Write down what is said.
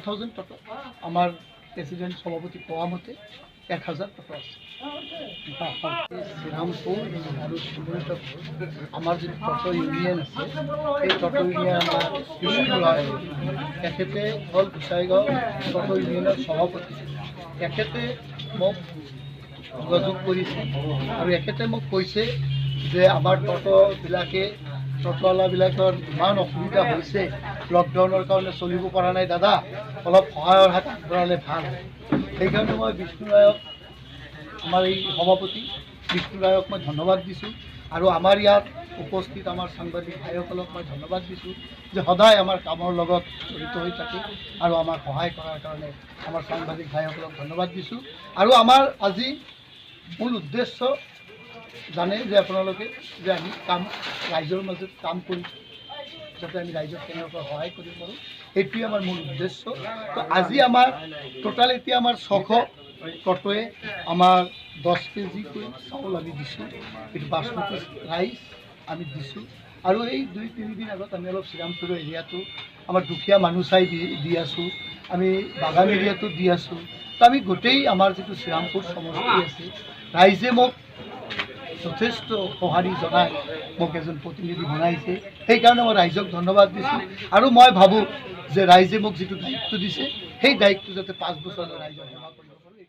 1000 টোটো আমার প্রেসিডেন্ট সভাপতি কোয়া মতে 1000 টোটো আছে শ্রীরামপুর আর শিমুলপুর আমার যে টোটো ইউনিয়ন আছে এই টোটো ইউনিয়ন আমার বিষ্ণু রায় এখেতে হল গোসাইগাঁও টোটো ইউনিয়নের সভাপতি এখেতে মোক যোগাযোগ কৰিছে আৰু এখেতে মোক কৈছে যে আমাৰ টোটোবিলাকে টোটোৱালাবিলাকৰ ইমান অসুবিধা হৈছে লকডাউনৰ কাৰণে চলিব পৰা নাই দাদা অলপ সহায়ৰ হাত আগবঢ়ালে ভাল সেইকাৰণে মই বিষ্ণু ৰায়ক আমাৰ এই সভাপতি বিষ্ণু ৰায়ক মই ধন্যবাদ দিছোঁ আৰু আমাৰ ইয়াত উপস্থিত আমাৰ সাংবাদিক ভাইসকলক মই ধন্যবাদ দিছোঁ যে সদায় আমাৰ কামৰ লগত জড়িত হৈ থাকে আৰু আমাক সহায় কৰাৰ কাৰণে আমাৰ সাংবাদিক ভাইসকলক ধন্যবাদ দিছোঁ আৰু আমাৰ আজি মূল উদ্দেশ্য জানে যে আপোনালোকে যে আমি ৰাইজৰ মাজত কাম কৰিছোঁ যাতে আমি ৰাইজক কেনেকৈ সহায় কৰিব পাৰোঁ এইটোৱে আমাৰ মূল উদ্দেশ্য তো আজি আমাৰ টোটাল এতিয়া আমাৰ 600 টোটোৱে আমাৰ 10 কেজিকৈ চাউল আমি দিছোঁ এইটো বাসমতি ৰাইচ আমি দিছোঁ আৰু এই 2-3 দিন আগত আমি অলপ শ্ৰীৰামপুৰ এৰিয়াটো আমাৰ দুখীয়া মানুহ চাই দি আছোঁ আমি বাগান এৰিয়াটো দি আছোঁ তো আমি গোটেই আমাৰ যিটো শ্ৰীৰামপুৰ সমষ্টি আছে ৰাইজে মোক যথেষ্ট সঁহাৰি জনাই মোক এজন প্ৰতিনিধি বনাইছে সেইকাৰণে মই ৰাইজক ধন্যবাদ দিছোঁ আৰু মই ভাবোঁ যে ৰাইজে মোক যিটো দায়িত্ব দিছে সেই দায়িত্ব যাতে 5 বছৰলৈ ৰাইজক সেৱা কৰিব পাৰোঁ।